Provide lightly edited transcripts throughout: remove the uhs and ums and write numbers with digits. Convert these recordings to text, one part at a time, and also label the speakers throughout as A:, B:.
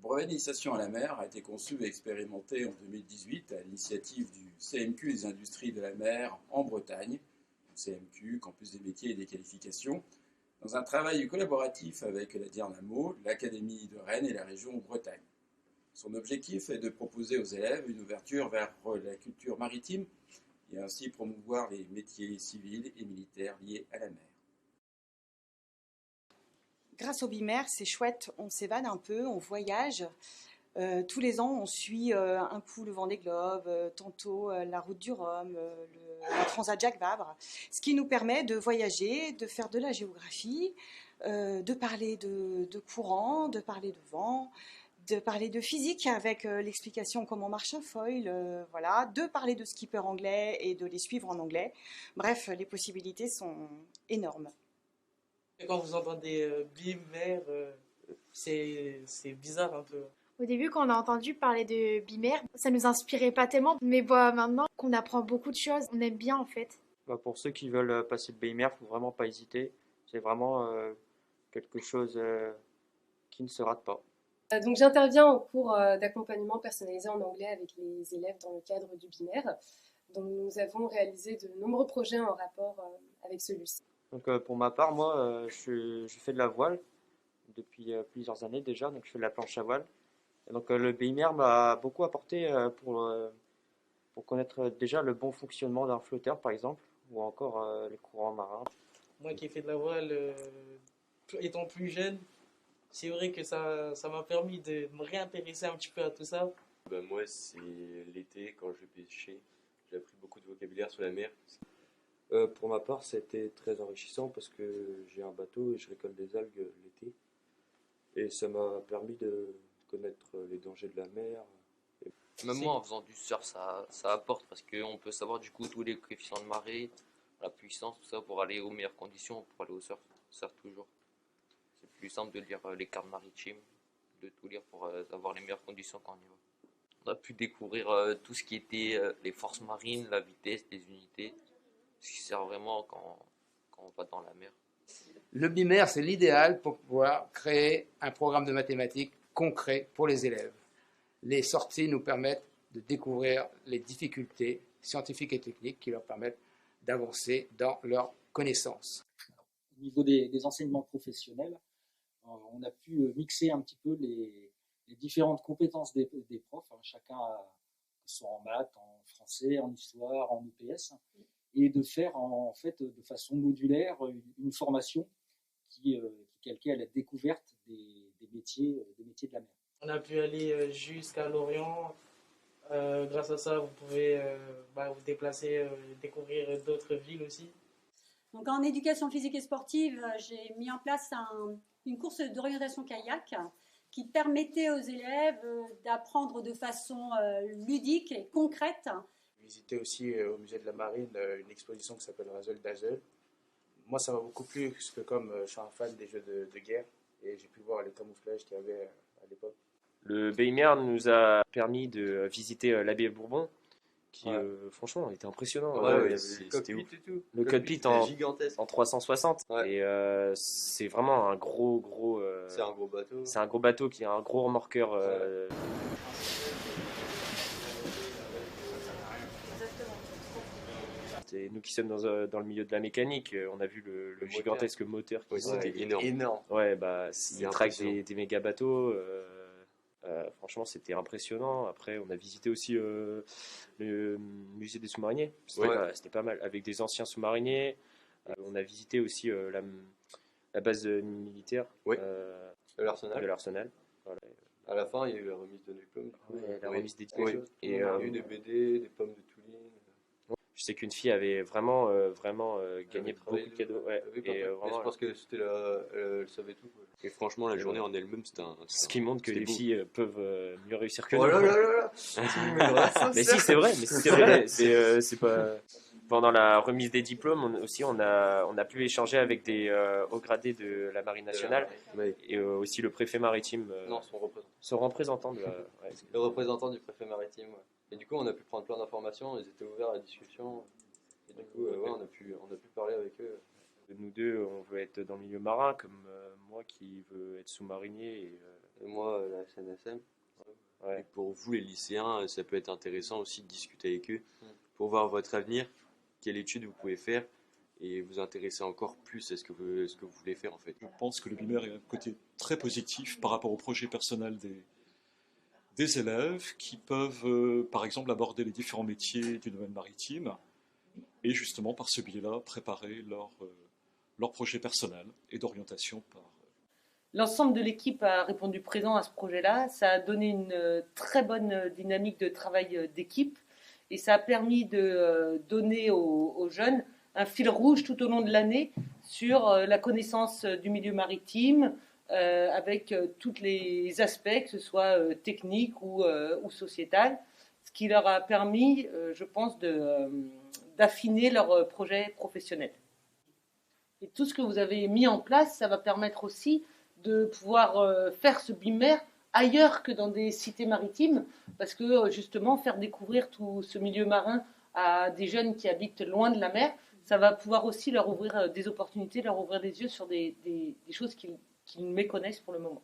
A: Le brevet d'initiation à la mer a été conçu et expérimenté en 2018 à l'initiative du CMQ des industries de la mer en Bretagne, CMQ, Campus des métiers et des qualifications, dans un travail collaboratif avec la Dynamo, l'Académie de Rennes et la région Bretagne. Son objectif est de proposer aux élèves une ouverture vers la culture maritime et ainsi promouvoir les métiers civils et militaires liés à la mer.
B: Grâce au BIMER, c'est chouette, on s'évade un peu, on voyage. Tous les ans, on suit un coup le Vendée Globe, tantôt la route du Rhum, la Transat Jacques Vabre, ce qui nous permet de voyager, de faire de la géographie, de parler de courant, de parler de vent, de parler de physique avec l'explication comment marche un foil, voilà, de parler de skipper anglais et de les suivre en anglais. Bref, les possibilités sont énormes.
C: Et quand vous entendez BIM, mer, c'est bizarre un peu.
D: Au début, quand on a entendu parler de BIMER, ça nous inspirait pas tellement. Mais bon, maintenant qu'on apprend beaucoup de choses, on aime bien en fait.
E: Pour ceux qui veulent passer le BIMER, il ne faut vraiment pas hésiter. C'est vraiment quelque chose qui ne se rate pas.
F: Donc j'interviens en cours d'accompagnement personnalisé en anglais avec les élèves dans le cadre du BIMER. Donc nous avons réalisé de nombreux projets en rapport avec celui-ci.
E: Donc pour ma part, moi, je fais de la voile depuis plusieurs années déjà, donc je fais de la planche à voile. Et donc le BIMER m'a beaucoup apporté pour connaître déjà le bon fonctionnement d'un flotteur par exemple, ou encore les courants marins.
C: Moi qui ai fait de la voile étant plus jeune, c'est vrai que ça m'a permis de me réintéresser un petit peu à tout ça.
G: Moi, c'est l'été, quand je pêchais, j'ai appris beaucoup de vocabulaire sur la mer.
H: Pour ma part, c'était très enrichissant parce que j'ai un bateau et je récolte des algues l'été. Et ça m'a permis de connaître les dangers de la mer.
I: Même moi, en faisant du surf, ça apporte parce qu'on peut savoir du coup tous les coefficients de marée, la puissance, tout ça pour aller aux meilleures conditions, pour aller au surf. Surf toujours. C'est plus simple de lire les cartes maritimes, de tout lire pour avoir les meilleures conditions quand on y va. On a pu découvrir tout ce qui était les forces marines, la vitesse, les unités, ce qui sert vraiment quand on va dans la mer.
J: Le BIMER, c'est l'idéal pour pouvoir créer un programme de mathématiques concret pour les élèves. Les sorties nous permettent de découvrir les difficultés scientifiques et techniques qui leur permettent d'avancer dans leurs connaissances.
K: Au niveau des enseignements professionnels, on a pu mixer un petit peu les différentes compétences des profs. Chacun, soit en maths, en français, en histoire, en EPS, et de faire en fait de façon modulaire une formation qui est calquée à la découverte des métiers de la mer.
C: On a pu aller jusqu'à Lorient. Grâce à ça, vous pouvez vous déplacer, découvrir d'autres villes aussi.
L: Donc en éducation physique et sportive, j'ai mis en place une course d'orientation kayak qui permettait aux élèves d'apprendre de façon ludique et concrète.
M: J'ai visité aussi au musée de la Marine une exposition qui s'appelle Razzle Dazzle. Moi, ça m'a beaucoup plu parce que comme je suis un fan des jeux de guerre et j'ai pu voir les camouflages qu'il y avait à l'époque.
E: Le BIMER nous a permis de visiter l'abbaye Bourbon, qui franchement était impressionnant.
G: C'était ouf.
E: Le cockpit en 360. Ouais. Et c'est vraiment un gros.
G: C'est un gros bateau.
E: C'est un gros bateau qui a un gros remorqueur. Et nous qui sommes dans le milieu de la mécanique, on a vu le gigantesque moteur qui
G: c'était énorme.
E: Ouais, il traque des méga bateaux. Franchement, c'était impressionnant. Après, on a visité aussi le musée des sous-mariniers. C'était pas mal. Avec des anciens sous-mariniers. On a visité aussi la base militaire
G: de
E: l'Arsenal. Voilà.
G: À la fin, il y a eu la remise de diplôme.
E: La remise des diplômes.
G: Et il y a eu des BD, des pommes de Touline.
E: Je sais qu'une fille avait vraiment gagné beaucoup de cadeaux. Ouais.
G: Et vraiment, je pense que c'était elle savait tout. Quoi. Et franchement, la journée en elle-même, c'était
E: ce qui montre que les filles peuvent mieux réussir que nous.
G: Oh là là là là.
E: Mais si, c'est vrai. C'est pas... Pendant la remise des diplômes, on a pu échanger avec des hauts gradés de la Marine nationale et aussi le préfet maritime.
G: Non,
E: son représentant.
G: Le représentant du préfet maritime, ouais. Et du coup, on a pu prendre plein d'informations, ils étaient ouverts à la discussion. Et du coup, on a pu parler avec eux.
E: Nous deux, on veut être dans le milieu marin, comme moi qui veux être sous-marinier. Et
G: Et moi, la SNSM.
N: Et pour vous, les lycéens, ça peut être intéressant aussi de discuter avec eux pour voir votre avenir, quelle étude vous pouvez faire et vous intéresser encore plus à ce que vous voulez faire en fait.
O: Je pense que le BIMER a un côté très positif par rapport au projet personnel des élèves qui peuvent, par exemple, aborder les différents métiers du domaine maritime et justement, par ce biais-là, préparer leur projet personnel et d'orientation par...
P: L'ensemble de l'équipe a répondu présent à ce projet-là. Ça a donné une très bonne dynamique de travail d'équipe et ça a permis de donner aux jeunes un fil rouge tout au long de l'année sur la connaissance du milieu maritime avec tous les aspects, que ce soit technique ou sociétal, ce qui leur a permis, je pense, d'affiner leur projet professionnel. Et tout ce que vous avez mis en place, ça va permettre aussi de pouvoir faire ce BIMER ailleurs que dans des cités maritimes, parce que justement faire découvrir tout ce milieu marin à des jeunes qui habitent loin de la mer, ça va pouvoir aussi leur ouvrir des opportunités, leur ouvrir des yeux sur des choses qu'ils méconnaissent pour le moment.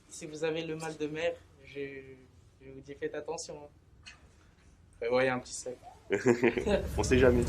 C: Si vous avez le mal de mer, je vous dis faites attention. Prévoyez un petit sac.
N: On sait jamais.